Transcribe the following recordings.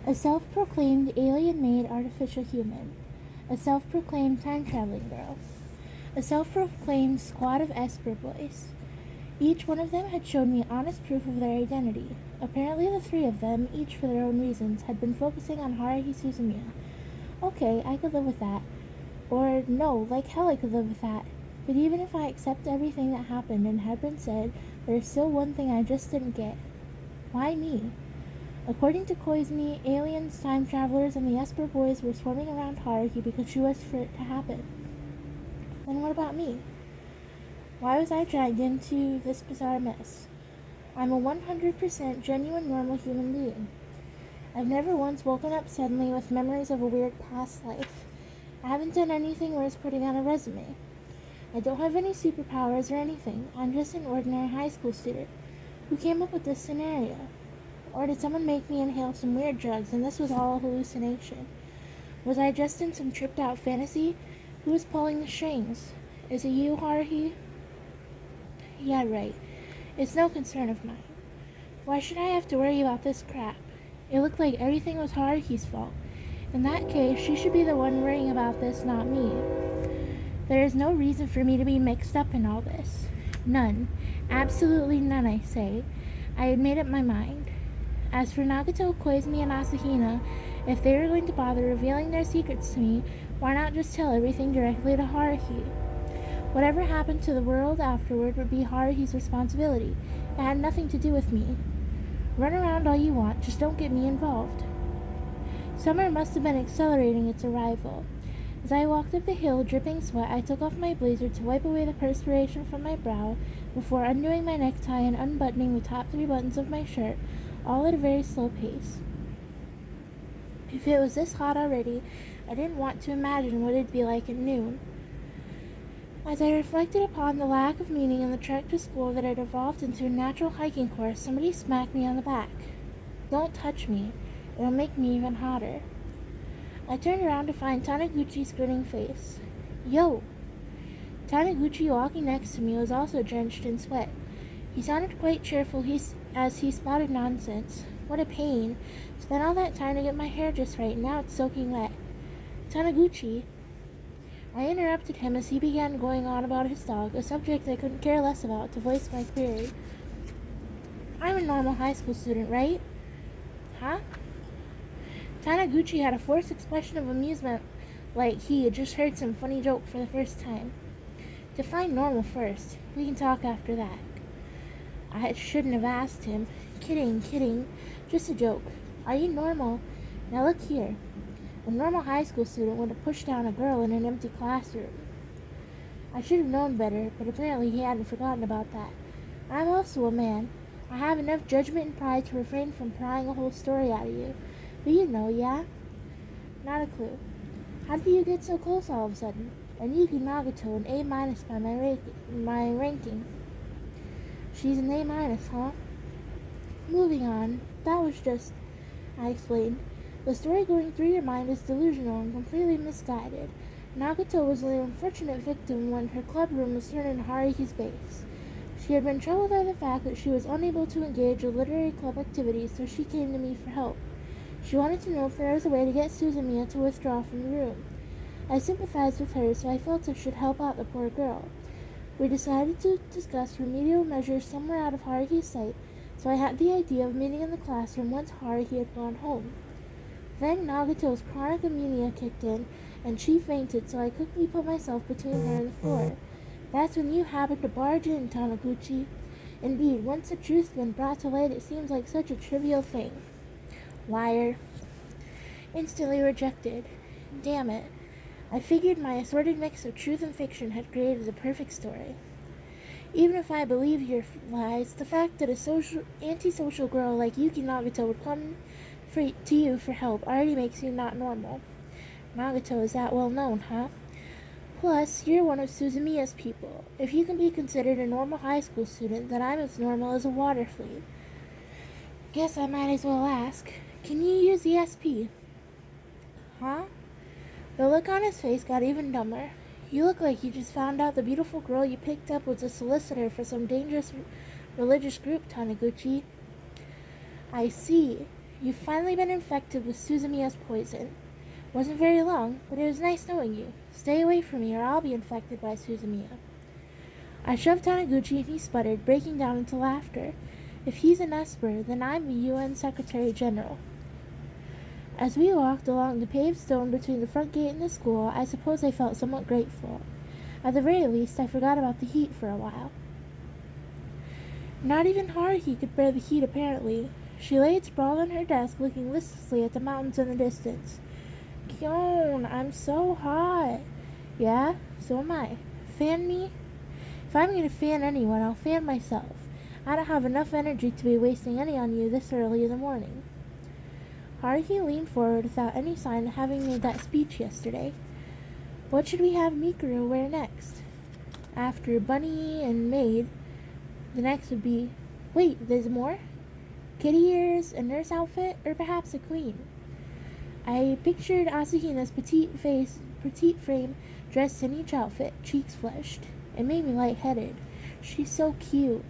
A self-proclaimed alien-made artificial human, a self-proclaimed time-traveling girl, a self-proclaimed squad of Esper boys. Each one of them had shown me honest proof of their identity. Apparently the three of them, each for their own reasons, had been focusing on Haruhi Suzumiya. Okay, I could live with that. Or no, like hell I could live with that. But even if I accept everything that happened and had been said, there's still one thing I just didn't get. Why me? According to Koizumi, aliens, time travelers, and the Esper boys were swarming around Haruhi because she was for it to happen. Then what about me? Why was I dragged into this bizarre mess? I'm a 100% genuine normal human being. I've never once woken up suddenly with memories of a weird past life. I haven't done anything worth putting on a resume. I don't have any superpowers or anything. I'm just an ordinary high school student. Who came up with this scenario? Or did someone make me inhale some weird drugs and this was all a hallucination? Was I just in some tripped out fantasy? Who was pulling the strings? Is it you, Haruhi? Yeah, right. It's no concern of mine. Why should I have to worry about this crap? It looked like everything was Haruhi's fault. In that case, she should be the one worrying about this, not me. There is no reason for me to be mixed up in all this. None. Absolutely none, I say. I had made up my mind. As for Nagato, Koizumi, and Asahina, if they were going to bother revealing their secrets to me, why not just tell everything directly to Haruhi? Whatever happened to the world afterward would be Haruhi's responsibility. It had nothing to do with me. Run around all you want, just don't get me involved. Summer must have been accelerating its arrival. As I walked up the hill, dripping sweat, I took off my blazer to wipe away the perspiration from my brow before undoing my necktie and unbuttoning the top 3 buttons of my shirt, all at a very slow pace. If it was this hot already, I didn't want to imagine what it'd be like at noon. As I reflected upon the lack of meaning in the trek to school that had evolved into a natural hiking course, somebody smacked me on the back. Don't touch me. It'll make me even hotter. I turned around to find Taniguchi's grinning face. Yo! Taniguchi, walking next to me, was also drenched in sweat. He sounded quite cheerful as he spouted nonsense. What a pain. Spent all that time to get my hair just right, and now it's soaking wet. Taniguchi! I interrupted him as he began going on about his dog, a subject I couldn't care less about, to voice my query. I'm a normal high school student, right? Huh? Taniguchi had a forced expression of amusement, like he had just heard some funny joke for the first time. Define normal first. We can talk after that. I shouldn't have asked him. Kidding. Just a joke. Are you normal? Now look here. A normal high school student would have pushed down a girl in an empty classroom. I should have known better, but apparently he hadn't forgotten about that. I'm also a man. I have enough judgment and pride to refrain from prying a whole story out of you. But you know, yeah? Not a clue. How did you get so close all of a sudden? And Yuki Nagato, an A- by my ranking. She's an A-, huh? Moving on. That was just... I explained. The story going through your mind is delusional and completely misguided. Nagato was the unfortunate victim when her clubroom was turned into Haruhi's base. She had been troubled by the fact that she was unable to engage in literary club activities, so she came to me for help. She wanted to know if there was a way to get Suzumiya to withdraw from the room. I sympathized with her, so I felt I should help out the poor girl. We decided to discuss remedial measures somewhere out of Haruhi's sight, so I had the idea of meeting in the classroom once Haruhi had gone home. Then Nagato's chronic anemia kicked in, and she fainted, so I quickly put myself between her and the floor. That's when you happened to barge in, Taniguchi. Indeed, once the truth's been brought to light, it seems like such a trivial thing. Liar. Instantly rejected. Damn it. I figured my assorted mix of truth and fiction had created the perfect story. Even if I believe your lies, the fact that a antisocial girl like Yuki Nagato would come to you for help already makes you not normal. Nagato is that well known, huh? Plus, you're one of Suzumiya's people. If you can be considered a normal high school student, then I'm as normal as a water fleet. Guess I might as well ask, can you use the SP? Huh? The look on his face got even dumber. You look like you just found out the beautiful girl you picked up was a solicitor for some dangerous religious group, Taniguchi. I see. You've finally been infected with Suzumiya's poison. Wasn't very long, but it was nice knowing you. Stay away from me or I'll be infected by Suzumiya. I shoved Taniguchi and he sputtered, breaking down into laughter. If he's an Esper, then I'm the UN Secretary General. As we walked along the paved stone between the front gate and the school, I suppose I felt somewhat grateful. At the very least, I forgot about the heat for a while. Not even Haruhi could bear the heat, apparently. She lay sprawled on her desk, looking listlessly at the mountains in the distance. Kyon, I'm so hot. Yeah, so am I. Fan me? If I'm going to fan anyone, I'll fan myself. I don't have enough energy to be wasting any on you this early in the morning. Haruhi leaned forward without any sign of having made that speech yesterday. What should we have Mikuru wear next? After bunny and maid, the next would be... Wait, there's more? Kitty ears, a nurse outfit, or perhaps a queen? I pictured Asahina's petite frame, dressed in each outfit, cheeks flushed. It made me lightheaded. She's so cute.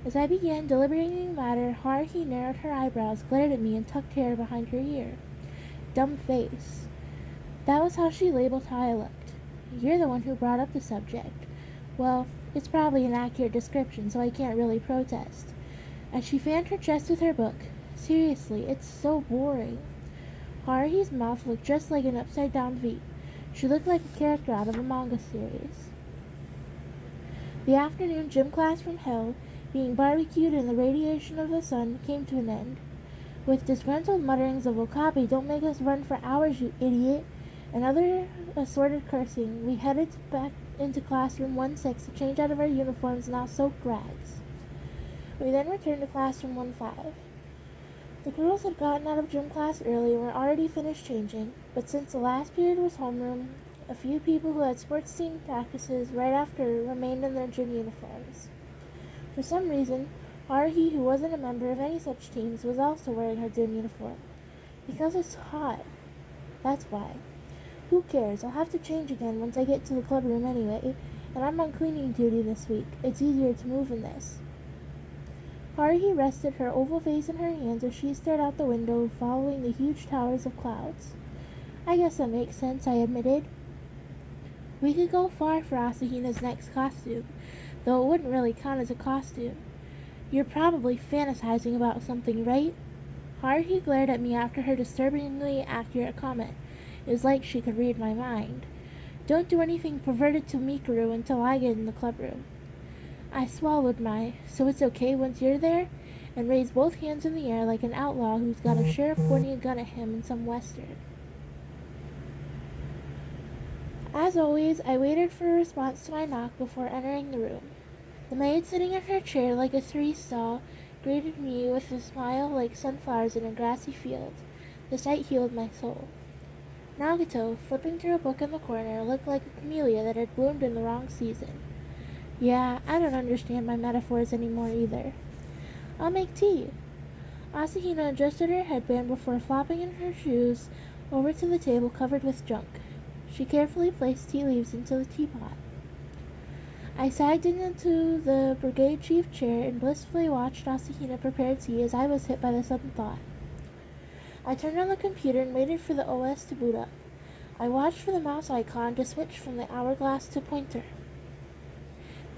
As I began deliberating the matter, Haruhi narrowed her eyebrows, glared at me, and tucked hair behind her ear. Dumb face. That was how she labeled how I looked. You're the one who brought up the subject. Well, it's probably an accurate description, so I can't really protest. As she fanned her chest with her book, seriously, it's so boring. Haruhi's mouth looked just like an upside-down V. She looked like a character out of a manga series. The afternoon gym class from hell, being barbecued in the radiation of the sun, came to an end. With disgruntled mutterings of Okabe, don't make us run for hours, you idiot, and other assorted cursing, we headed back into classroom 1-6 to change out of our uniforms, now soaked rags. We then returned to classroom 1-5. The girls had gotten out of gym class early and were already finished changing, but since the last period was homeroom, a few people who had sports team practices right after remained in their gym uniforms. For some reason, Haruhi, who wasn't a member of any such teams, was also wearing her gym uniform. Because it's hot. That's why. Who cares? I'll have to change again once I get to the club room anyway, and I'm on cleaning duty this week. It's easier to move in this. Haruhi rested her oval face in her hands as she stared out the window, following the huge towers of clouds. I guess that makes sense, I admitted. We could go far for Asahina's next costume, though it wouldn't really count as a costume. You're probably fantasizing about something, right? Haruhi glared at me after her disturbingly accurate comment. It was like she could read my mind. Don't do anything perverted to Mikuru until I get in the club room. I swallowed my, so it's okay once you're there, and raised both hands in the air like an outlaw who's got a sheriff pointing a gun at him in some western. As always, I waited for a response to my knock before entering the room. The maid sitting in her chair like a three-stall greeted me with a smile like sunflowers in a grassy field. The sight healed my soul. Nagato, flipping through a book in the corner, looked like a camellia that had bloomed in the wrong season. Yeah, I don't understand my metaphors anymore either. I'll make tea. Asahina adjusted her headband before flopping in her shoes over to the table covered with junk. She carefully placed tea leaves into the teapot. I sagged into the brigade chief chair and blissfully watched Asahina prepare tea as I was hit by the sudden thought. I turned on the computer and waited for the OS to boot up. I watched for the mouse icon to switch from the hourglass to pointer.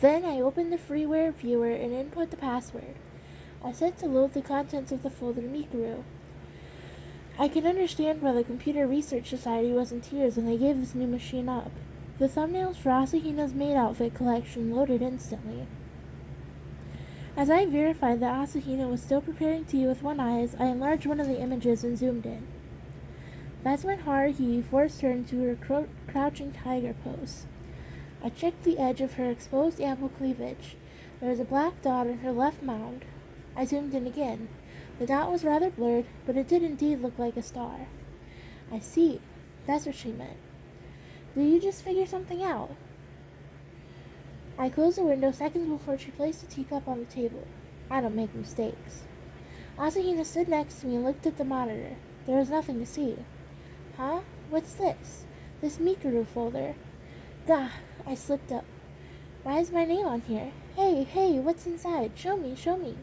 Then I opened the freeware viewer and input the password. I set to load the contents of the folder Mikuru. I can understand why the Computer Research Society was in tears when they gave this new machine up. The thumbnails for Asahina's maid outfit collection loaded instantly. As I verified that Asahina was still preparing tea with one eye, I enlarged one of the images and zoomed in. That's when Haruhi forced her into her crouching tiger pose. I checked the edge of her exposed ample cleavage. There was a black dot in her left mound. I zoomed in again. The dot was rather blurred, but it did indeed look like a star. I see. That's what she meant. Did you just figure something out? I closed the window seconds before she placed the teacup on the table. I don't make mistakes. Asahina stood next to me and looked at the monitor. There was nothing to see. Huh? What's this? This Mikuru folder. Gah! I slipped up. Why is my name on here? Hey, what's inside? Show me.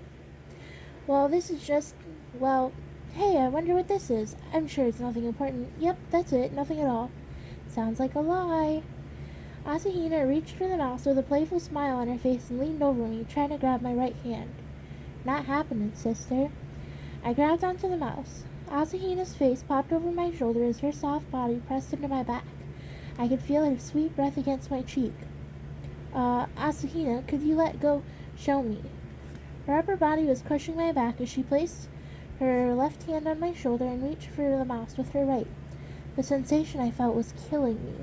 Well, this is just... Well, hey, I wonder what this is. I'm sure it's nothing important. Yep, that's it, nothing at all. Sounds like a lie. Asahina reached for the mouse with a playful smile on her face and leaned over me, trying to grab my right hand. Not happening, sister. I grabbed onto the mouse. Asahina's face popped over my shoulder as her soft body pressed into my back. I could feel her sweet breath against my cheek. Asahina, could you let go? Show me. Her upper body was crushing my back as she placed her left hand on my shoulder and reached for the mouse with her right. The sensation I felt was killing me.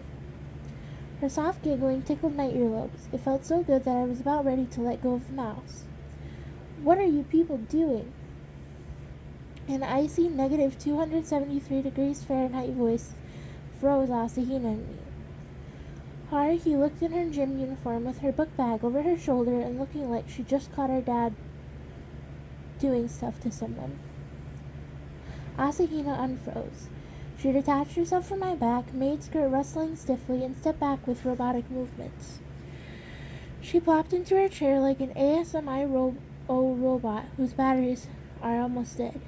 Her soft giggling tickled my earlobes. It felt so good that I was about ready to let go of the mouse. What are you people doing? An icy negative 273 degrees Fahrenheit voice froze Asahina and me. Haruhi looked in her gym uniform with her book bag over her shoulder and looking like she just caught her dad doing stuff to someone. Asahina unfroze. She detached herself from my back, maid skirt rustling stiffly, and stepped back with robotic movements. She plopped into her chair like an ASMI robot whose batteries are almost dead.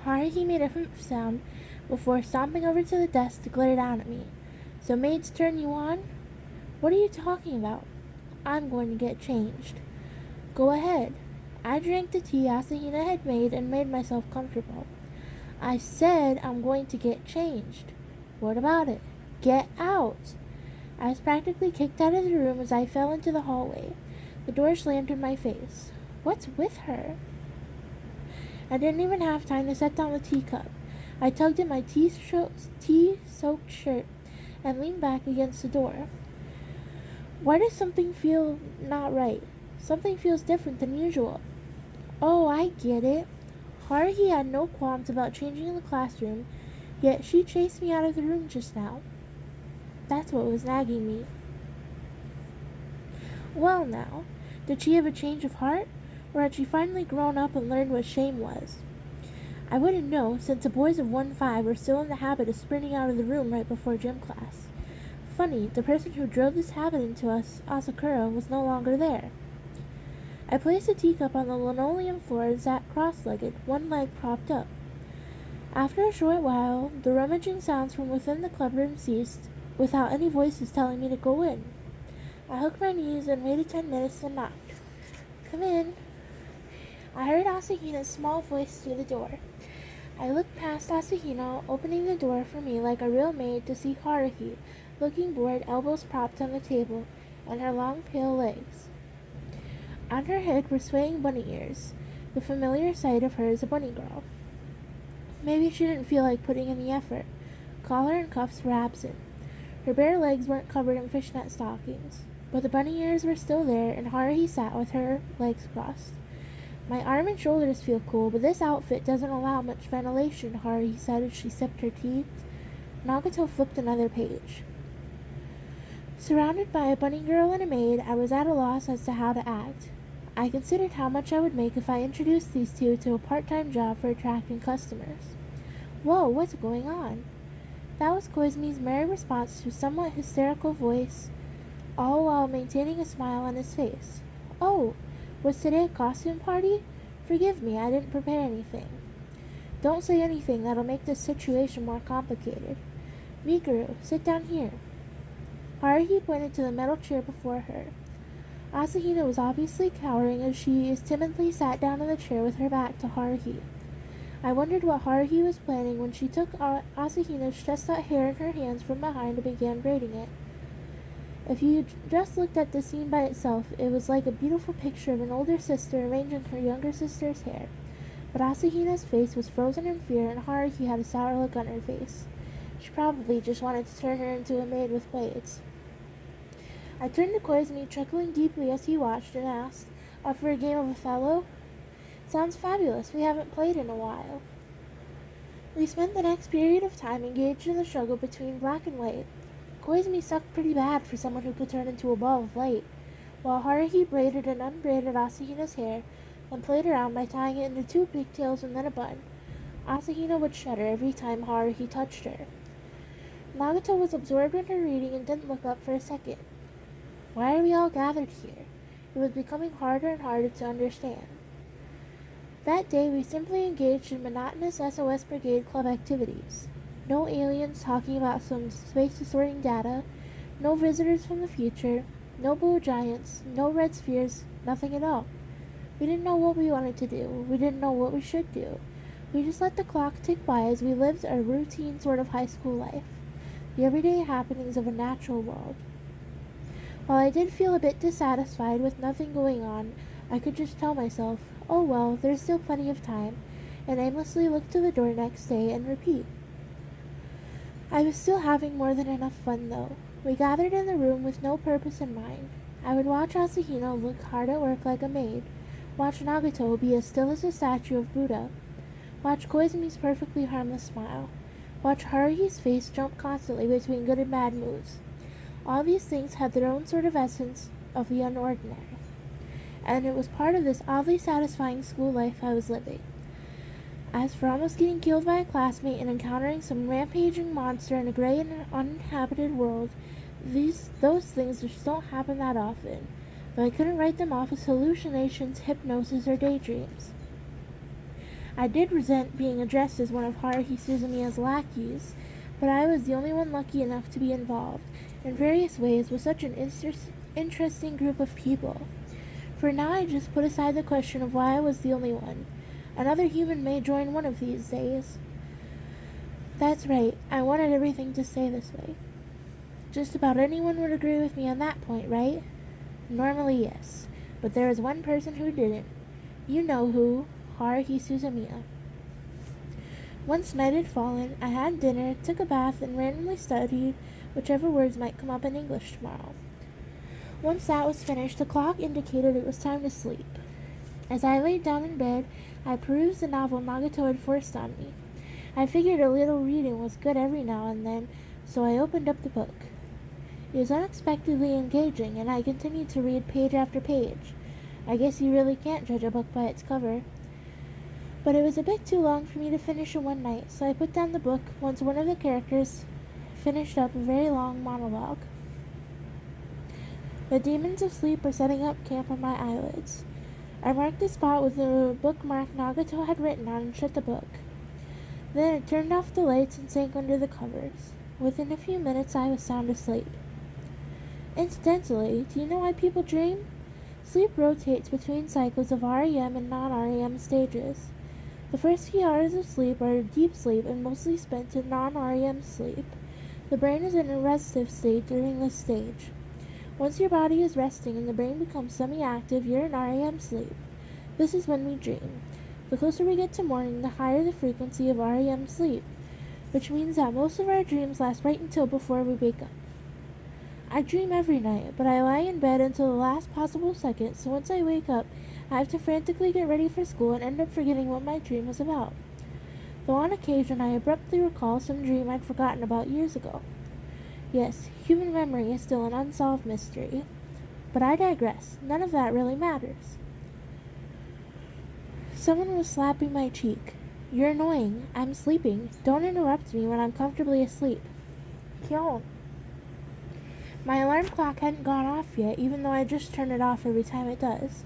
Haruhi made a humph sound before stomping over to the desk to glare down at me. So maids turn you on? What are you talking about? I'm going to get changed. Go ahead. I drank the tea Asahina had made and made myself comfortable. I said I'm going to get changed. What about it? Get out! I was practically kicked out of the room as I fell into the hallway. The door slammed in my face. What's with her? I didn't even have time to set down the teacup. I tugged at my tea-soaked shirt and leaned back against the door. Why does something feel not right? Something feels different than usual. Oh, I get it. Haruhi had no qualms about changing in the classroom, yet she chased me out of the room just now. That's what was nagging me. Well now, did she have a change of heart? Or had she finally grown up and learned what shame was? I wouldn't know, since the boys of 1-5 were still in the habit of sprinting out of the room right before gym class. Funny, the person who drove this habit into us, Asakura, was no longer there. I placed the teacup on the linoleum floor and sat cross-legged, one leg propped up. After a short while, the rummaging sounds from within the clubroom ceased, without any voices telling me to go in. I hooked my knees and waited 10 minutes and knocked. Come in. I heard Asahina's small voice through the door. I looked past Asahina, opening the door for me like a real maid, to see Haruhi, looking bored, elbows propped on the table, and her long pale legs. On her head were swaying bunny ears, the familiar sight of her as a bunny girl. Maybe she didn't feel like putting in the effort. Collar and cuffs were absent. Her bare legs weren't covered in fishnet stockings, but the bunny ears were still there, and Haruhi sat with her legs crossed. My arm and shoulders feel cool, but this outfit doesn't allow much ventilation, Haruhi said as she sipped her tea. Nagato flipped another page. Surrounded by a bunny girl and a maid, I was at a loss as to how to act. I considered how much I would make if I introduced these two to a part-time job for attracting customers. Whoa, what's going on? That was Koizumi's merry response to a somewhat hysterical voice, all while maintaining a smile on his face. Oh, was today a costume party? Forgive me, I didn't prepare anything. Don't say anything that'll make this situation more complicated. Mikuru, sit down here. Haruhi pointed to the metal chair before her. Asahina was obviously cowering as she as timidly sat down in the chair with her back to Haruhi. I wondered what Haruhi was planning when she took Asahina's stressed-out hair in her hands from behind and began braiding it. If you just looked at the scene by itself, it was like a beautiful picture of an older sister arranging her younger sister's hair. But Asahina's face was frozen in fear, and Haruhi had a sour look on her face. She probably just wanted to turn her into a maid with blades. I turned to Koizumi, chuckling deeply as he watched, and asked, Up for a game of Othello? Sounds fabulous. We haven't played in a while. We spent the next period of time engaged in the struggle between black and white. Koizumi sucked pretty bad for someone who could turn into a ball of light, while Haruhi braided and unbraided Asahina's hair, then played around by tying it into 2 pigtails and then a bun. Asahina would shudder every time Haruhi touched her. Nagato was absorbed in her reading and didn't look up for a second. Why are we all gathered here? It was becoming harder and harder to understand. That day we simply engaged in monotonous SOS Brigade Club activities. No aliens talking about some space distorting data, no visitors from the future, no blue giants, no red spheres, nothing at all. We didn't know what we wanted to do. We didn't know what we should do. We just let the clock tick by as we lived our routine sort of high school life, the everyday happenings of a natural world. While I did feel a bit dissatisfied with nothing going on, I could just tell myself, oh well, there's still plenty of time, and aimlessly look to the door next day and repeat. I was still having more than enough fun though. We gathered in the room with no purpose in mind. I would watch Asahino look hard at work like a maid, watch Nagato be as still as a statue of Buddha, watch Koizumi's perfectly harmless smile, watch Haruhi's face jump constantly between good and bad moods. All these things had their own sort of essence of the unordinary, and it was part of this oddly satisfying school life I was living. As for almost getting killed by a classmate and encountering some rampaging monster in a gray and uninhabited world, those things just don't happen that often, though I couldn't write them off as hallucinations, hypnosis, or daydreams. I did resent being addressed as one of Haruhi Suzumiya's lackeys, but I was the only one lucky enough to be involved, in various ways, with such an interesting group of people. For now I just put aside the question of why I was the only one. Another human may join one of these days. That's right, I wanted everything to stay this way. Just about anyone would agree with me on that point, right? Normally, yes. But there is one person who didn't. You know who. Haruhi Suzumiya. Once night had fallen, I had dinner, took a bath, and randomly studied whichever words might come up in English tomorrow. Once that was finished, the clock indicated it was time to sleep. As I laid down in bed, I perused the novel Nagato had forced on me. I figured a little reading was good every now and then, so I opened up the book. It was unexpectedly engaging, and I continued to read page after page. I guess you really can't judge a book by its cover. But it was a bit too long for me to finish in one night, so I put down the book once one of the characters finished up a very long monologue. The demons of sleep were setting up camp on my eyelids. I marked the spot with the bookmark Nagato had written on and shut the book. Then I turned off the lights and sank under the covers. Within a few minutes I was sound asleep. Incidentally, do you know why people dream? Sleep rotates between cycles of REM and non-REM stages. The first few hours of sleep are deep sleep and mostly spent in non-REM sleep. The brain is in a restive state during this stage. Once your body is resting and the brain becomes semi-active, you're in REM sleep. This is when we dream. The closer we get to morning, the higher the frequency of REM sleep, which means that most of our dreams last right until before we wake up. I dream every night, but I lie in bed until the last possible second, so once I wake up, I have to frantically get ready for school and end up forgetting what my dream was about. Though on occasion I abruptly recall some dream I'd forgotten about years ago. Yes, human memory is still an unsolved mystery. But I digress. None of that really matters. Someone was slapping my cheek. You're annoying. I'm sleeping. Don't interrupt me when I'm comfortably asleep. Kyon. My alarm clock hadn't gone off yet, even though I just turn it off every time it does.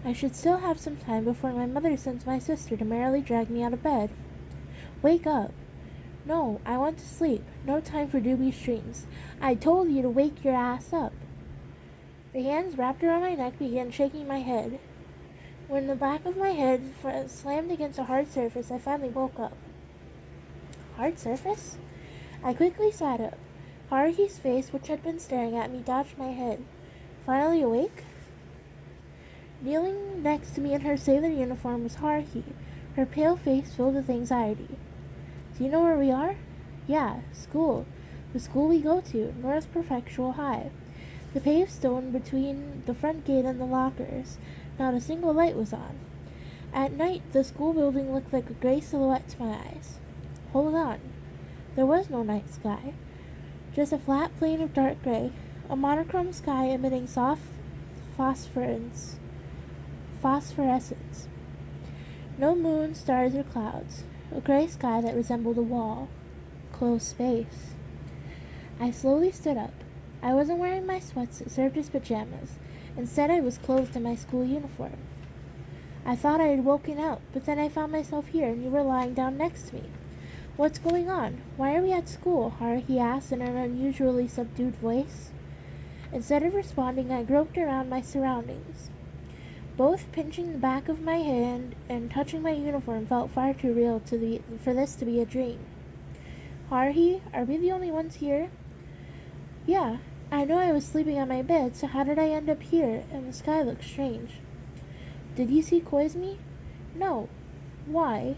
I should still have some time before my mother sends my sister to merrily drag me out of bed. Wake up. No, I want to sleep. No time for dubious dreams. I told you to wake your ass up. The hands wrapped around my neck began shaking my head. When the back of my head slammed against a hard surface, I finally woke up. Hard surface? I quickly sat up. Haruhi's face, which had been staring at me, dodged my head. Finally awake? Kneeling next to me in her sailor uniform was Haruhi, her pale face filled with anxiety. Do you know where we are? Yeah, school. The school we go to, North Prefectural High. The paved stone between the front gate and the lockers. Not a single light was on. At night, the school building looked like a gray silhouette to my eyes. Hold on. There was no night sky. Just a flat plane of dark gray, a monochrome sky emitting soft phosphorescence. No moon, stars, or clouds. A gray sky that resembled a wall. Closed space. I slowly stood up. I wasn't wearing my sweats that served as pajamas. Instead, I was clothed in my school uniform. I thought I had woken up, but then I found myself here and you were lying down next to me. What's going on? Why are we at school? Haruhi asked in an unusually subdued voice. Instead of responding, I groped around my surroundings. Both pinching the back of my hand and touching my uniform felt far too real for this to be a dream. Haruhi, are we the only ones here? Yeah, I know I was sleeping on my bed, so how did I end up here? And the sky looks strange. Did you see Koizumi? No. Why?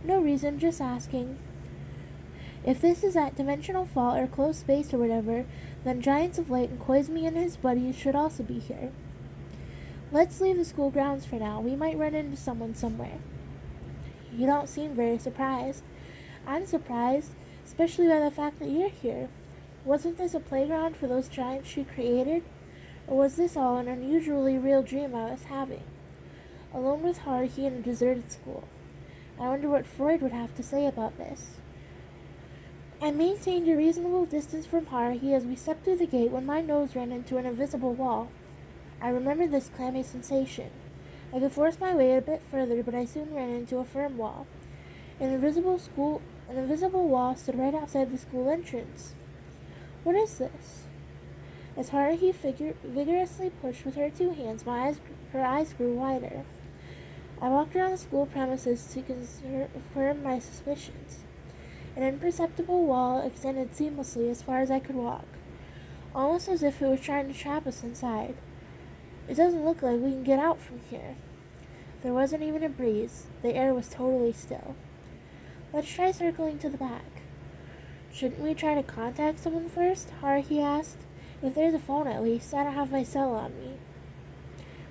No reason, just asking. If this is at dimensional fault or closed space or whatever, then Giants of Light and Koizumi and his buddies should also be here. Let's leave the school grounds for now. We might run into someone somewhere. You don't seem very surprised. I'm surprised, especially by the fact that you're here. Wasn't this a playground for those giants she created? Or was this all an unusually real dream I was having? Alone with Haruhi in a deserted school. I wonder what Freud would have to say about this. I maintained a reasonable distance from Haruhi as we stepped through the gate when my nose ran into an invisible wall. I remember this clammy sensation. I could force my way a bit further, but I soon ran into a firm wall. An invisible wall stood right outside the school entrance. What is this? As Haruhi vigorously pushed with her two hands, her eyes grew wider. I walked around the school premises to confirm my suspicions. An imperceptible wall extended seamlessly as far as I could walk, almost as if it was trying to trap us inside. It doesn't look like we can get out from here. There wasn't even a breeze. The air was totally still. Let's try circling to the back. Shouldn't we try to contact someone first? Haruhi asked. If there's a phone at least, I don't have my cell on me.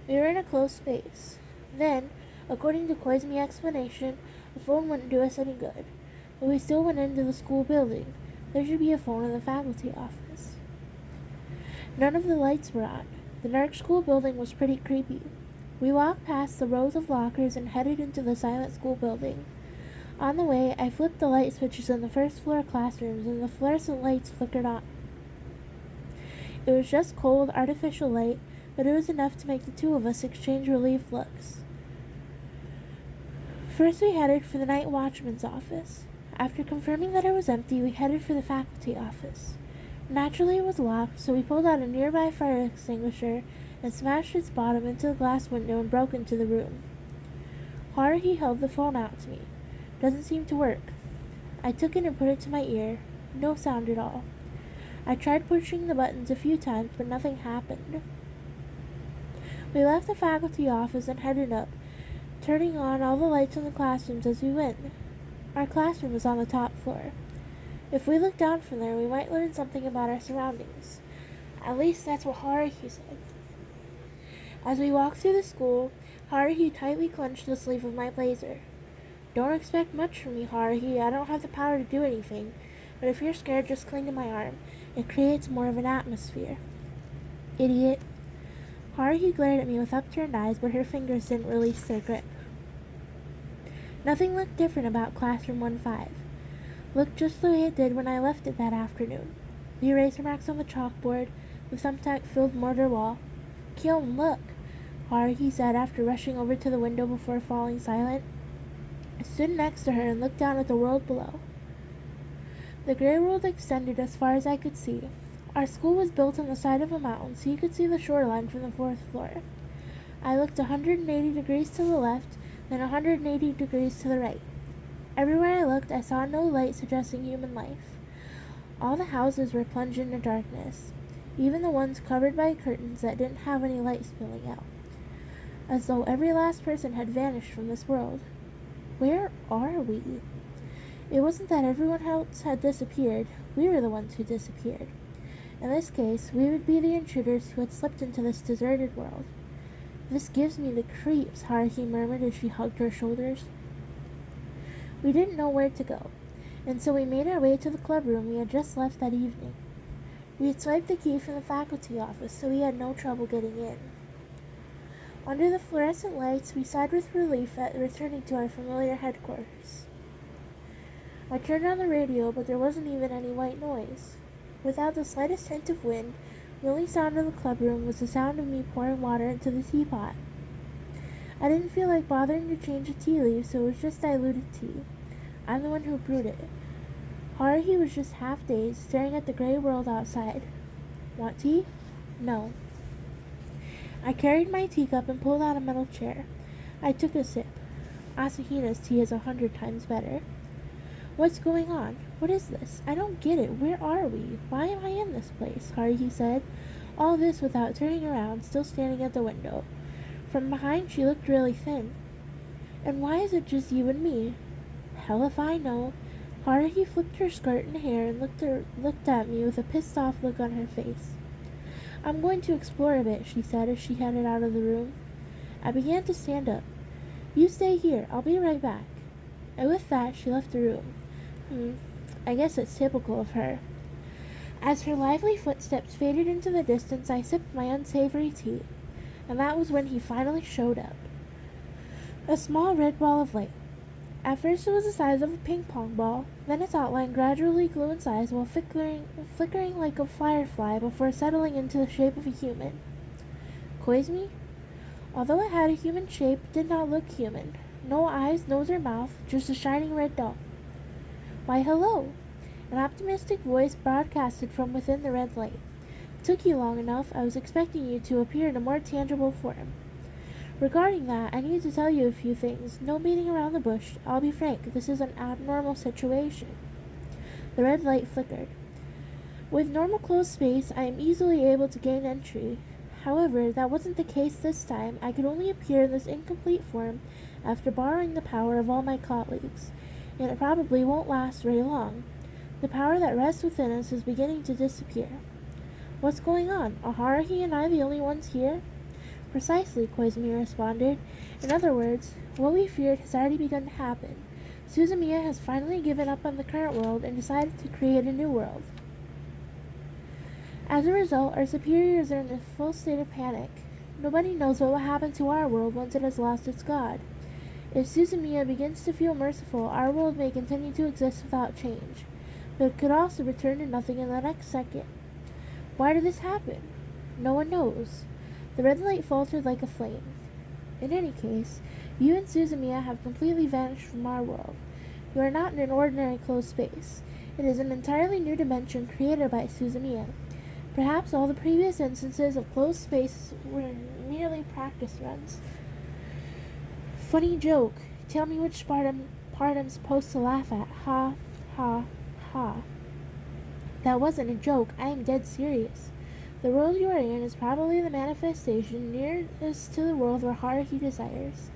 We were in a closed space. Then, according to Koizumi's explanation, the phone wouldn't do us any good. But we still went into the school building. There should be a phone in the faculty office. None of the lights were on. The dark school building was pretty creepy. We walked past the rows of lockers and headed into the silent school building. On the way, I flipped the light switches in the first floor classrooms and the fluorescent lights flickered on. It was just cold, artificial light, but it was enough to make the two of us exchange relieved looks. First we headed for the night watchman's office. After confirming that it was empty, we headed for the faculty office. Naturally, it was locked, so we pulled out a nearby fire extinguisher and smashed its bottom into the glass window and broke into the room. Haruhi held the phone out to me. Doesn't seem to work. I took it and put it to my ear. No sound at all. I tried pushing the buttons a few times, but nothing happened. We left the faculty office and headed up, turning on all the lights in the classrooms as we went. Our classroom was on the top floor. If we looked down from there, we might learn something about our surroundings. At least that's what Haruhi said. As we walked through the school, Haruhi tightly clenched the sleeve of my blazer. Don't expect much from me, Haruhi. I don't have the power to do anything, but if you're scared, just cling to my arm. It creates more of an atmosphere. Idiot. Haruhi glared at me with upturned eyes, but her fingers didn't release their grip. Nothing looked different about Classroom 1-5. Looked just the way it did when I left it that afternoon. The eraser marks on the chalkboard, the thumbtack-filled mortar wall. Kyon, look, Haruhi said after rushing over to the window before falling silent. I stood next to her and looked down at the world below. The gray world extended as far as I could see. Our school was built on the side of a mountain, so you could see the shoreline from the 4th floor. I looked 180 degrees to the left, then 180 degrees to the right. Everywhere I looked, I saw no light suggesting human life. All the houses were plunged into darkness, even the ones covered by curtains that didn't have any light spilling out, as though every last person had vanished from this world. Where are we? It wasn't that everyone else had disappeared. We were the ones who disappeared. In this case, we would be the intruders who had slipped into this deserted world. This gives me the creeps, Haruhi murmured as she hugged her shoulders. We didn't know where to go, and so we made our way to the club room we had just left that evening. We had swiped the key from the faculty office, so we had no trouble getting in. Under the fluorescent lights, we sighed with relief at returning to our familiar headquarters. I turned on the radio, but there wasn't even any white noise. Without the slightest hint of wind, the only sound in the club room was the sound of me pouring water into the teapot. I didn't feel like bothering to change the tea leaves, so it was just diluted tea. I'm the one who brewed it. Haruhi was just half dazed, staring at the gray world outside. Want tea? No. I carried my teacup and pulled out a metal chair. I took a sip. Asahina's tea is 100 times better. What's going on? What is this? I don't get it. Where are we? Why am I in this place? Haruhi said. All this without turning around, still standing at the window. From behind, she looked really thin. And why is it just you and me? Hell if I know. Haruhi flipped her skirt and hair and looked at me with a pissed-off look on her face. I'm going to explore a bit, she said as she headed out of the room. I began to stand up. You stay here. I'll be right back. And with that, she left the room. I guess it's typical of her. As her lively footsteps faded into the distance, I sipped my unsavory tea, and that was when he finally showed up. A small red ball of light. At first it was the size of a ping-pong ball, then its outline gradually grew in size while flickering like a firefly before settling into the shape of a human. Koizumi? Although it had a human shape, it did not look human. No eyes, nose, or mouth, just a shining red dot. Why, hello! An optimistic voice broadcasted from within the red light. It took you long enough. I was expecting you to appear in a more tangible form. Regarding that, I need to tell you a few things. No beating around the bush. I'll be frank, this is an abnormal situation. The red light flickered. With normal closed space, I am easily able to gain entry. However, that wasn't the case this time. I could only appear in this incomplete form after borrowing the power of all my colleagues, and it probably won't last very long. The power that rests within us is beginning to disappear. What's going on? Are Haruhi and I the only ones here? Precisely, Koizumi responded. In other words, what we feared has already begun to happen. Suzumiya has finally given up on the current world and decided to create a new world. As a result, our superiors are in a full state of panic. Nobody knows what will happen to our world once it has lost its god. If Suzumiya begins to feel merciful, our world may continue to exist without change, but it could also return to nothing in the next second. Why did this happen? No one knows. The red light faltered like a flame. In any case, you and Suzumiya have completely vanished from our world. You are not in an ordinary closed space. It is an entirely new dimension created by Suzumiya. Perhaps all the previous instances of closed space were merely practice runs. Funny joke. Tell me which part I'm supposed to laugh at. Ha, ha, ha. That wasn't a joke. I am dead serious. The world you are in is probably the manifestation nearest to the world where Haruhi desires,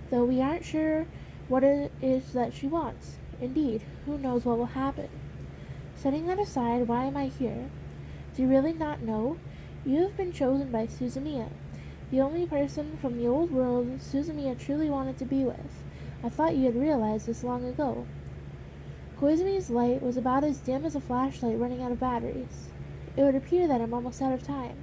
though we aren't sure what it is that she wants. Indeed, who knows what will happen. Setting that aside, why am I here? Do you really not know? You have been chosen by Suzumiya, the only person from the old world Suzumiya truly wanted to be with. I thought you had realized this long ago. Koizumi's light was about as dim as a flashlight running out of batteries. It would appear that I'm almost out of time.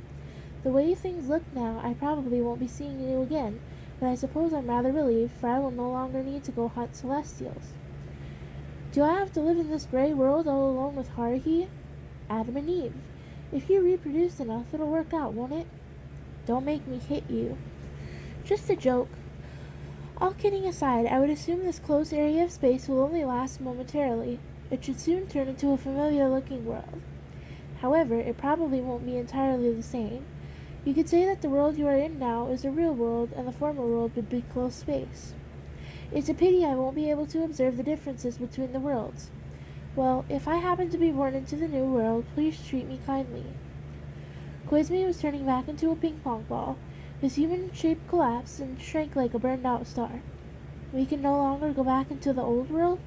The way things look now, I probably won't be seeing you again, but I suppose I'm rather relieved, for I will no longer need to go hunt celestials. Do I have to live in this gray world all alone with Haruhi? Adam and Eve. If you reproduce enough, it'll work out, won't it? Don't make me hit you. Just a joke. All kidding aside, I would assume this closed area of space will only last momentarily. It should soon turn into a familiar-looking world. However, it probably won't be entirely the same. You could say that the world you are in now is the real world, and the former world would be closed space. It's a pity I won't be able to observe the differences between the worlds. Well, if I happen to be born into the new world, please treat me kindly. Koizumi was turning back into a ping-pong ball. His human shape collapsed and shrank like a burned-out star. We can no longer go back into the old world?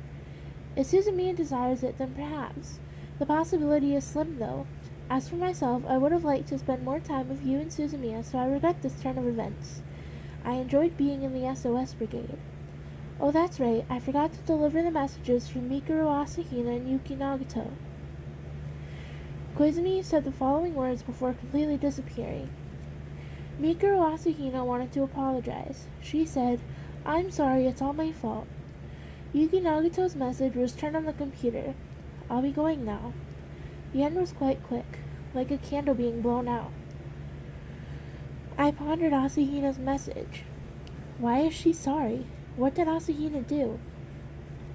If Suzumiya desires it, then perhaps. The possibility is slim, though. As for myself, I would have liked to spend more time with you and Suzumiya, so I regret this turn of events. I enjoyed being in the SOS Brigade. Oh, that's right, I forgot to deliver the messages from Mikuru Asahina and Yuki Nagato. Koizumi said the following words before completely disappearing. Mikuru Asahina wanted to apologize. She said, I'm sorry, it's all my fault. Yuki Nagato's message was turned on the computer. I'll be going now. The end was quite quick, like a candle being blown out. I pondered Asahina's message. Why is she sorry? What did Asahina do?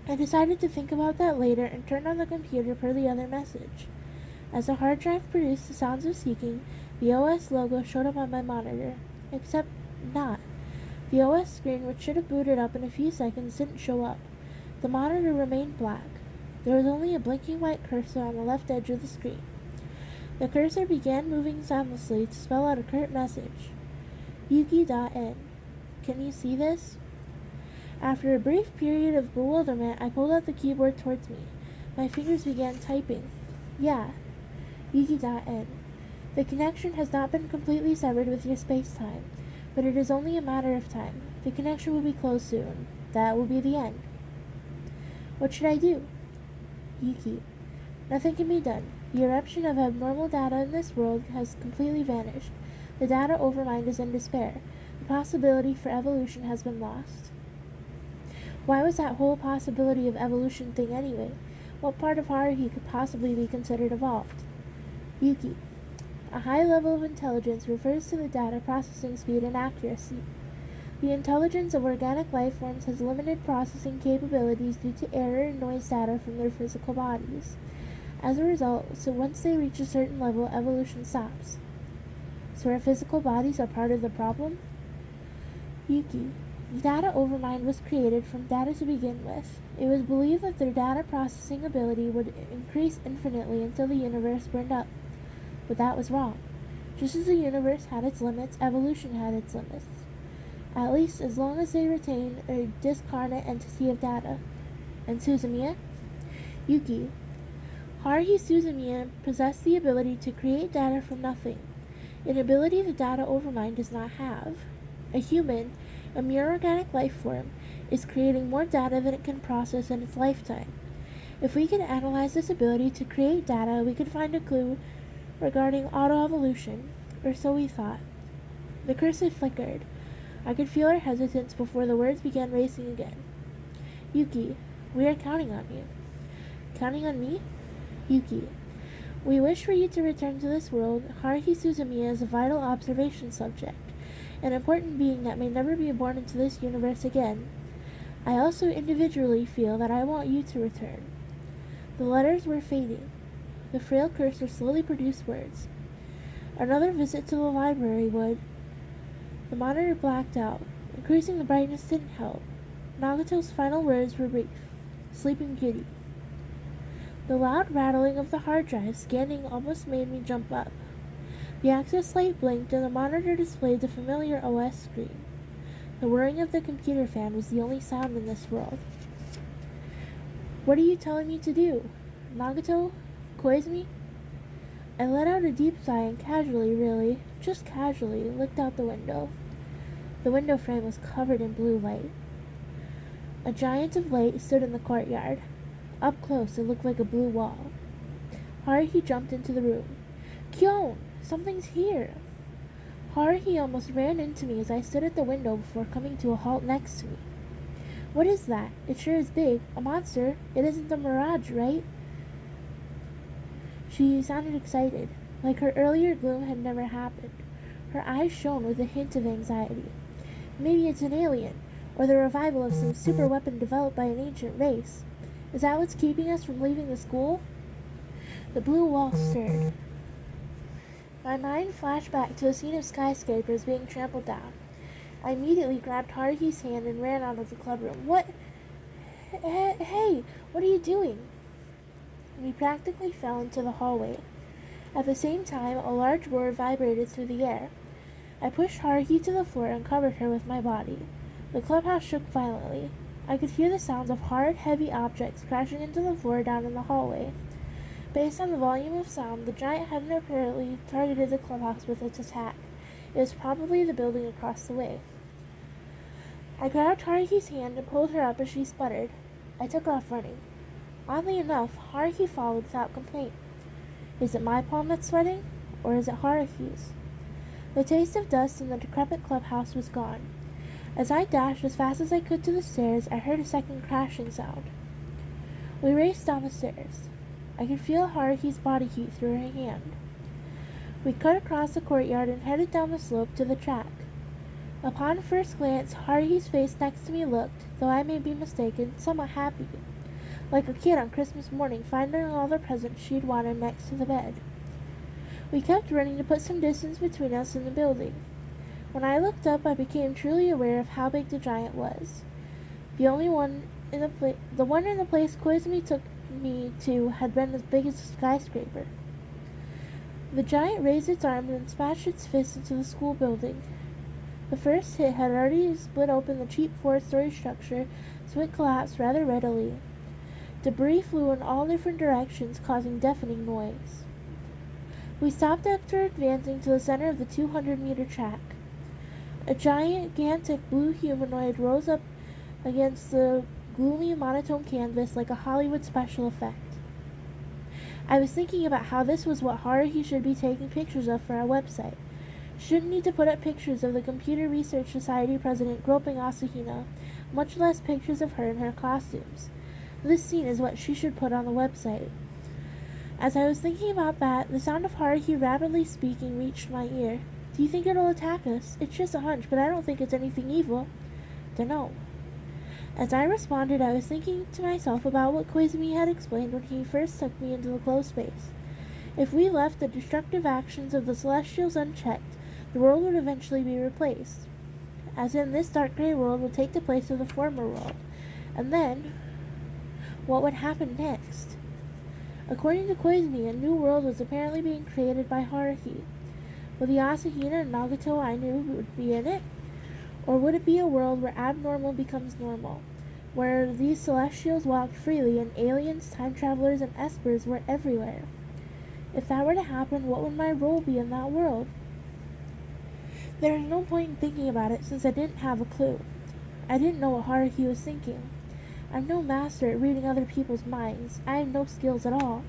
I decided to think about that later and turned on the computer per the other message. As the hard drive produced the sounds of seeking, the OS logo showed up on my monitor. Except not. The OS screen, which should have booted up in a few seconds, didn't show up. The monitor remained black. There was only a blinking white cursor on the left edge of the screen. The cursor began moving soundlessly to spell out a curt message. Yuki.N. Can you see this? After a brief period of bewilderment, I pulled out the keyboard towards me. My fingers began typing. Yeah. Yuki.N. The connection has not been completely severed with your space-time, but it is only a matter of time. The connection will be closed soon. That will be the end. What should I do? Yuki. Nothing can be done. The eruption of abnormal data in this world has completely vanished. The data overmind is in despair. The possibility for evolution has been lost. Why was that whole possibility of evolution thing anyway? What part of Haruhi could possibly be considered evolved? Yuki. A high level of intelligence refers to the data processing speed and accuracy. The intelligence of organic life forms has limited processing capabilities due to error and noise data from their physical bodies. As a result, once they reach a certain level, evolution stops. So our physical bodies are part of the problem? Yuki. The data overmind was created from data to begin with. It was believed that their data processing ability would increase infinitely until the universe burned up. But that was wrong. Just as the universe had its limits, evolution had its limits. At least as long as they retain a discarnate entity of data. And Suzumiya? Yuki. Haruhi Suzumiya possessed the ability to create data from nothing, an ability the data overmind does not have. A human, a mere organic life form, is creating more data than it can process in its lifetime. If we could analyze this ability to create data, we could find a clue regarding autoevolution, or so we thought. The cursor flickered. I could feel her hesitance before the words began racing again. Yuki, we are counting on you. Counting on me? Yuki. We wish for you to return to this world. Haruhi Suzumiya is a vital observation subject, an important being that may never be born into this universe again. I also individually feel that I want you to return. The letters were fading. The frail cursor slowly produced words. Another visit to the library would... The monitor blacked out. Increasing the brightness didn't help. Nagato's final words were brief. Sleeping Beauty. The loud rattling of the hard drive scanning almost made me jump up. The access light blinked and the monitor displayed the familiar OS screen. The whirring of the computer fan was the only sound in this world. What are you telling me to do? Nagato? Koizumi? I let out a deep sigh and casually, just casually, looked out the window. The window frame was covered in blue light. A giant of light stood in the courtyard. Up close, it looked like a blue wall. Haruhi jumped into the room. Kyon! Something's here! Haruhi almost ran into me as I stood at the window before coming to a halt next to me. What is that? It sure is big. A monster. It isn't a mirage, right? She sounded excited, like her earlier gloom had never happened. Her eyes shone with a hint of anxiety. Maybe it's an alien, or the revival of some super weapon developed by an ancient race. Is that what's keeping us from leaving the school? The blue wall stirred. My mind flashed back to a scene of skyscrapers being trampled down. I immediately grabbed Haruhi's hand and ran out of the clubroom. What? Hey, what are you doing? We practically fell into the hallway. At the same time, a large roar vibrated through the air. I pushed Haruhi to the floor and covered her with my body. The clubhouse shook violently. I could hear the sounds of hard, heavy objects crashing into the floor down in the hallway. Based on the volume of sound, the giant hadn't apparently targeted the clubhouse with its attack. It was probably the building across the way. I grabbed Haruhi's hand and pulled her up as she sputtered. I took off running. Oddly enough, Haruhi followed without complaint. Is it my palm that's sweating, or is it Haruhi's? The taste of dust in the decrepit clubhouse was gone. As I dashed as fast as I could to the stairs, I heard a second crashing sound. We raced down the stairs. I could feel Haruhi's body heat through her hand. We cut across the courtyard and headed down the slope to the track. Upon first glance, Haruhi's face next to me looked, though I may be mistaken, somewhat happy, like a kid on Christmas morning finding all the presents she'd wanted next to the bed. We kept running to put some distance between us and the building. When I looked up, I became truly aware of how big the giant was. The one in the place Koizumi took me to had been as big as a skyscraper. The giant raised its arms and smashed its fist into the school building. The first hit had already split open the cheap 4-story structure, so it collapsed rather readily. Debris flew in all different directions, causing deafening noise. We stopped after advancing to the center of the 200-meter track. A gigantic blue humanoid rose up against the gloomy, monotone canvas like a Hollywood special effect. I was thinking about how this was what Haruhi should be taking pictures of for our website. Shouldn't need to put up pictures of the Computer Research Society president groping Asahina, much less pictures of her in her costumes. This scene is what she should put on the website. As I was thinking about that, the sound of Haruhi rapidly speaking reached my ear. Do you think it'll attack us? It's just a hunch, but I don't think it's anything evil. Dunno. As I responded, I was thinking to myself about what Koizumi had explained when he first took me into the closed space. If we left the destructive actions of the Celestials unchecked, the world would eventually be replaced. As in, this dark gray world would take the place of the former world. And then, what would happen next? According to Koizumi, a new world was apparently being created by Haruhi. Would the Asahina and Nagato I knew would be in it? Or would it be a world where abnormal becomes normal? Where these Celestials walked freely and aliens, time travelers, and espers were everywhere? If that were to happen, what would my role be in that world? There was no point in thinking about it since I didn't have a clue. I didn't know what Haruhi was thinking. I'm no master at reading other people's minds. I have no skills at all.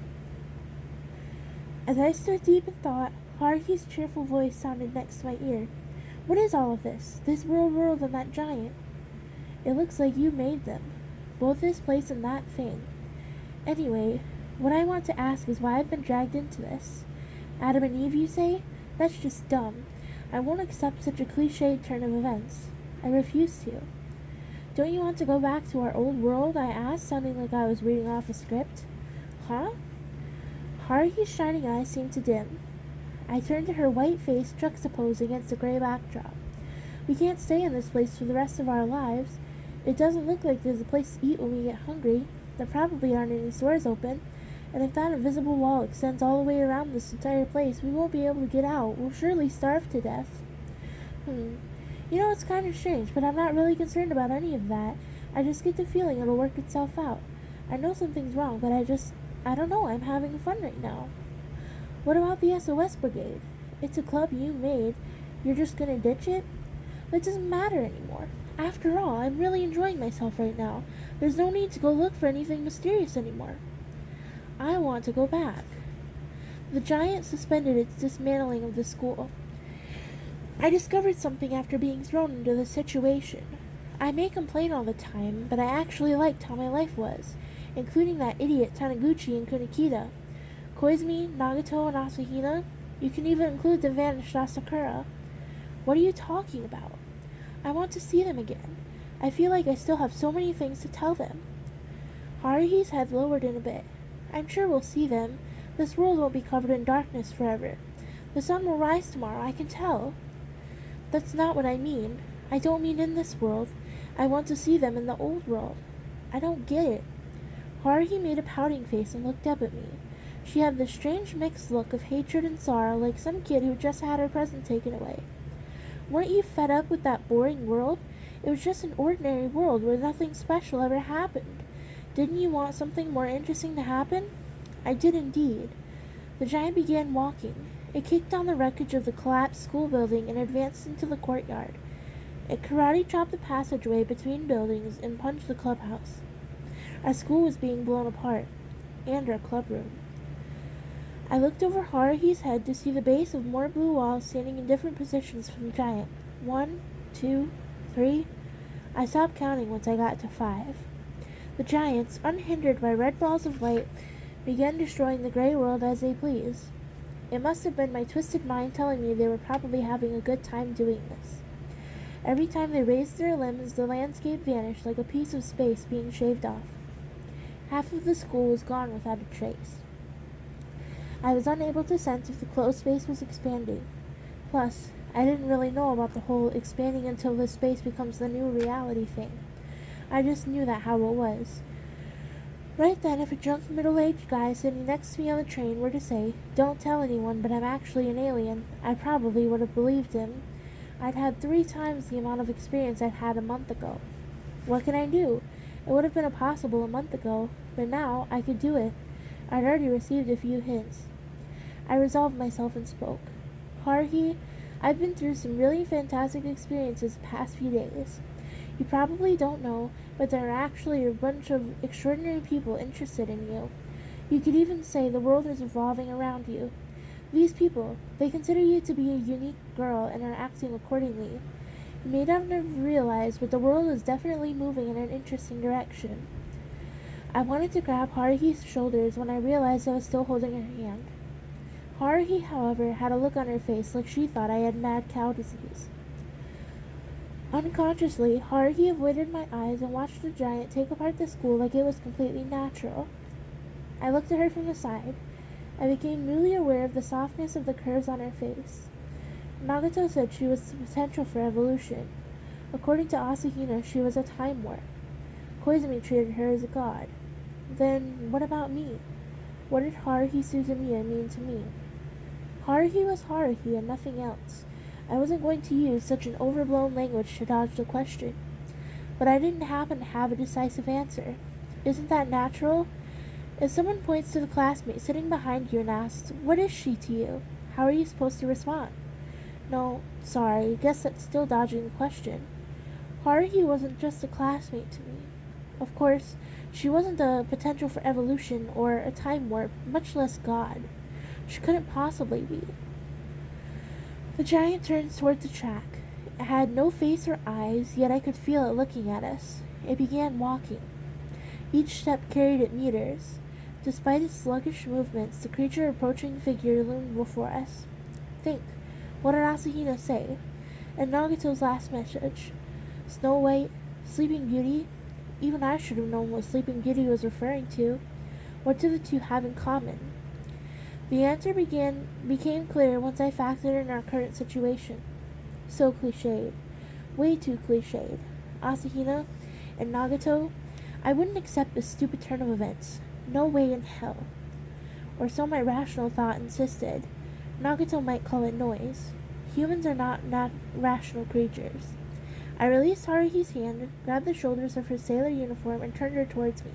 As I stood deep in thought, Haruhi's cheerful voice sounded next to my ear. What is all of this? This world and that giant? It looks like you made them. Both this place and that thing. Anyway, what I want to ask is why I've been dragged into this. Adam and Eve, you say? That's just dumb. I won't accept such a cliched turn of events. I refuse to. Don't you want to go back to our old world? I asked, sounding like I was reading off a script. Huh? Haruhi's shining eyes seemed to dim. I turned to her white face juxtaposed against the gray backdrop. We can't stay in this place for the rest of our lives. It doesn't look like there's a place to eat when we get hungry. There probably aren't any stores open. And if that invisible wall extends all the way around this entire place, we won't be able to get out. We'll surely starve to death. You know, it's kind of strange, but I'm not really concerned about any of that. I just get the feeling it'll work itself out. I know something's wrong, but I don't know, I'm having fun right now. What about the SOS Brigade? It's a club you made. You're just gonna ditch it? That doesn't matter anymore. After all, I'm really enjoying myself right now. There's no need to go look for anything mysterious anymore. I want to go back. The giant suspended its dismantling of the school. I discovered something after being thrown into this situation. I may complain all the time, but I actually liked how my life was, including that idiot Taniguchi and Kunikita. Koizumi, Nagato, and Asahina. You can even include the vanished Asakura. What are you talking about? I want to see them again. I feel like I still have so many things to tell them. Haruhi's head lowered in a bit. I'm sure we'll see them. This world won't be covered in darkness forever. The sun will rise tomorrow, I can tell. That's not what I mean. I don't mean in this world. I want to see them in the old world. I don't get it. Haruhi made a pouting face and looked up at me. She had this strange mixed look of hatred and sorrow, like some kid who just had her present taken away. Weren't you fed up with that boring world? It was just an ordinary world where nothing special ever happened. Didn't you want something more interesting to happen? I did indeed. The giant began walking. It kicked down the wreckage of the collapsed school building and advanced into the courtyard. It karate-chopped the passageway between buildings and punched the clubhouse. Our school was being blown apart, and our clubroom. I looked over Haruhi's head to see the base of more blue walls standing in different positions from the giant. 1, 2, 3. I stopped counting once I got to 5. The giants, unhindered by red balls of light, began destroying the gray world as they pleased. It must have been my twisted mind telling me they were probably having a good time doing this. Every time they raised their limbs, the landscape vanished like a piece of space being shaved off. Half of the school was gone without a trace. I was unable to sense if the closed space was expanding. Plus, I didn't really know about the whole expanding until this space becomes the new reality thing. I just knew that how it was. Right then, if a drunk middle-aged guy sitting next to me on the train were to say, "Don't tell anyone, but I'm actually an alien," I probably would have believed him. I'd had 3 times the amount of experience I'd had a month ago. What can I do? It would have been impossible a month ago, but now I could do it. I'd already received a few hints. I resolved myself and spoke. "Haruhi, I've been through some really fantastic experiences the past few days. You probably don't know, but there are actually a bunch of extraordinary people interested in you. You could even say the world is revolving around you. These people, they consider you to be a unique girl and are acting accordingly. You may not have realized, but the world is definitely moving in an interesting direction." I wanted to grab Haruhi's shoulders when I realized I was still holding her hand. Haruhi, however, had a look on her face like she thought I had mad cow disease. Unconsciously, Haruhi avoided my eyes and watched the giant take apart the school like it was completely natural. I looked at her from the side. I became newly aware of the softness of the curves on her face. Nagato said she was the potential for evolution. According to Asahina, she was a time warp. Koizumi treated her as a god. Then, what about me? What did Haruhi Suzumiya mean to me? Haruhi was Haruhi and nothing else. I wasn't going to use such an overblown language to dodge the question. But I didn't happen to have a decisive answer. Isn't that natural? If someone points to the classmate sitting behind you and asks, "What is she to you?" how are you supposed to respond? No, sorry, guess that's still dodging the question. Haruhi wasn't just a classmate to me. Of course, she wasn't a potential for evolution or a time warp, much less God. She couldn't possibly be. The giant turned toward the track. It had no face or eyes, yet I could feel it looking at us. It began walking. Each step carried it meters. Despite its sluggish movements, the creature approaching figure loomed before us. Think, what did Asahina say? And Nagato's last message. Snow White, Sleeping Beauty? Even I should have known what Sleeping Beauty was referring to. What do the two have in common? The answer became clear once I factored in our current situation. So cliched. Way too cliched. Asahina and Nagato, I wouldn't accept this stupid turn of events. No way in hell. Or so my rational thought insisted. Nagato might call it noise. Humans are not rational creatures. I released Haruhi's hand, grabbed the shoulders of her sailor uniform, and turned her towards me.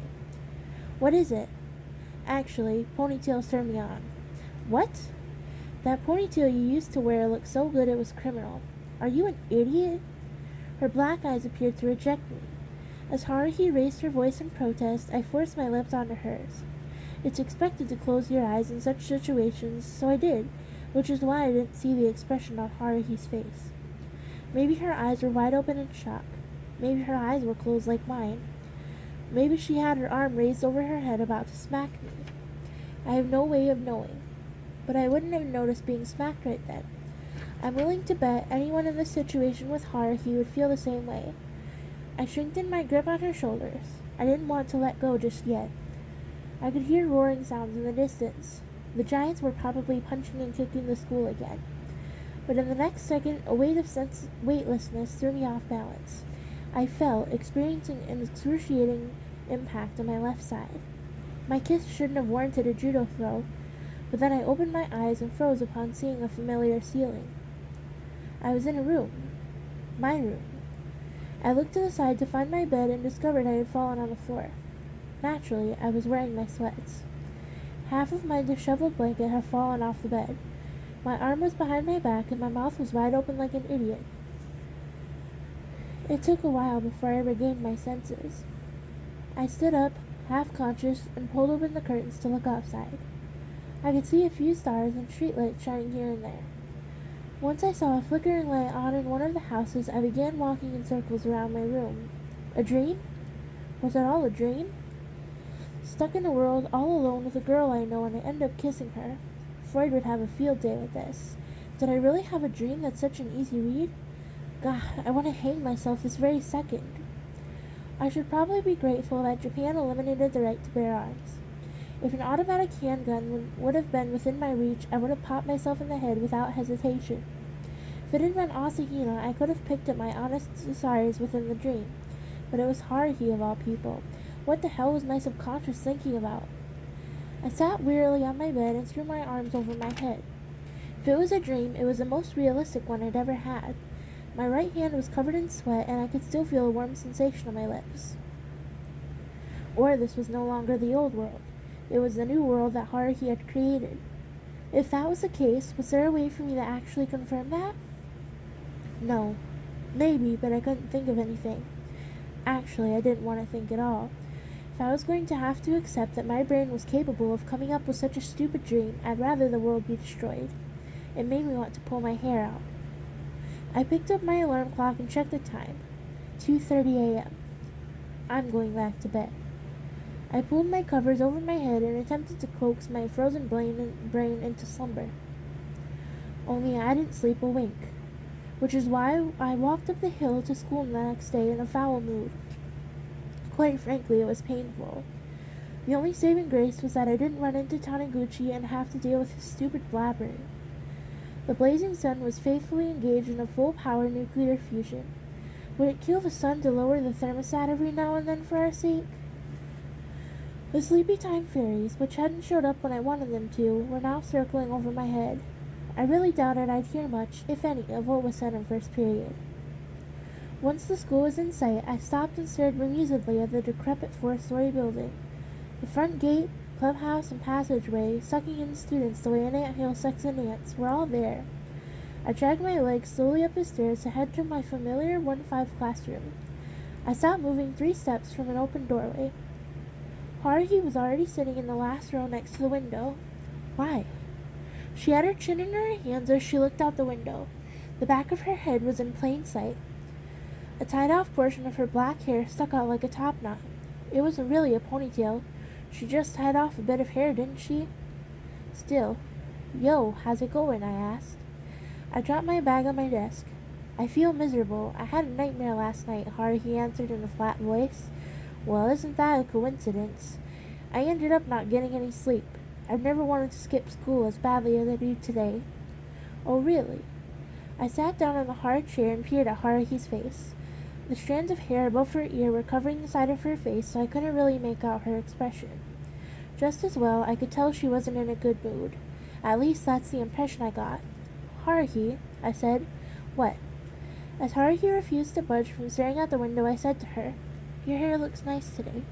What is it? Actually, ponytails turn me on. What? That ponytail you used to wear looked so good it was criminal. Are you an idiot? Her black eyes appeared to reject me. As Haruhi raised her voice in protest, I forced my lips onto hers. It's expected to close your eyes in such situations, so I did, which is why I didn't see the expression on Haruhi's face. Maybe her eyes were wide open in shock. Maybe her eyes were closed like mine. Maybe she had her arm raised over her head about to smack me. I have no way of knowing. But I wouldn't have noticed being smacked right then. I'm willing to bet anyone in this situation with Haruhi would feel the same way. I strengthened my grip on her shoulders. I didn't want to let go just yet. I could hear roaring sounds in the distance. The giants were probably punching and kicking the school again. But in the next second, a weight of weightlessness threw me off balance. I fell, experiencing an excruciating impact on my left side. My kiss shouldn't have warranted a judo throw, but then I opened my eyes and froze upon seeing a familiar ceiling. I was in a room. My room. I looked to the side to find my bed and discovered I had fallen on the floor. Naturally, I was wearing my sweats. Half of my disheveled blanket had fallen off the bed. My arm was behind my back and my mouth was wide open like an idiot. It took a while before I regained my senses. I stood up, half conscious, and pulled open the curtains to look outside. I could see a few stars and streetlights shining here and there. Once I saw a flickering light on in one of the houses, I began walking in circles around my room. A dream? Was it all a dream? Stuck in a world all alone with a girl I know and I end up kissing her. Freud would have a field day with this. Did I really have a dream that's such an easy read? God, I want to hang myself this very second. I should probably be grateful that Japan eliminated the right to bear arms. If an automatic handgun would have been within my reach, I would have popped myself in the head without hesitation. If it had been Asahina, I could have picked up my honest desires within the dream. But it was Haruhi of all people. What the hell was my subconscious thinking about? I sat wearily on my bed and threw my arms over my head. If it was a dream, it was the most realistic one I'd ever had. My right hand was covered in sweat, and I could still feel a warm sensation on my lips. Or this was no longer the old world. It was the new world that Haruhi had created. If that was the case, was there a way for me to actually confirm that? No. Maybe, but I couldn't think of anything. Actually, I didn't want to think at all. If I was going to have to accept that my brain was capable of coming up with such a stupid dream, I'd rather the world be destroyed. It made me want to pull my hair out. I picked up my alarm clock and checked the time. 2:30 a.m. I'm going back to bed. I pulled my covers over my head and attempted to coax my frozen brain into slumber. Only I didn't sleep a wink, which is why I walked up the hill to school the next day in a foul mood. Quite frankly, it was painful. The only saving grace was that I didn't run into Taniguchi and have to deal with his stupid blabbering. The blazing sun was faithfully engaged in a full-power nuclear fusion. Would it kill the sun to lower the thermostat every now and then for our sake? The sleepy time fairies, which hadn't showed up when I wanted them to, were now circling over my head. I really doubted I'd hear much, if any, of what was said in first period. Once the school was in sight, I stopped and stared bemusedly at the decrepit four-story building. The front gate, clubhouse, and passageway, sucking in students the way an anthill sucks in ants, were all there. I dragged my legs slowly up the stairs to head to my familiar 1-5 classroom. I stopped moving 3 steps from an open doorway. Haruhi was already sitting in the last row next to the window. Why? She had her chin in her hands as she looked out the window. The back of her head was in plain sight. A tied-off portion of her black hair stuck out like a topknot. It wasn't really a ponytail. She just tied off a bit of hair, didn't she? Still. Yo, how's it going? I asked. I dropped my bag on my desk. I feel miserable. I had a nightmare last night, Haruhi answered in a flat voice. Well, isn't that a coincidence? I ended up not getting any sleep. I've never wanted to skip school as badly as I do today. Oh, really? I sat down in the hard chair and peered at Haruhi's face. The strands of hair above her ear were covering the side of her face, so I couldn't really make out her expression. Just as well, I could tell she wasn't in a good mood. At least that's the impression I got. Haruhi, I said. What? As Haruhi refused to budge from staring out the window, I said to her, Your hair looks nice today.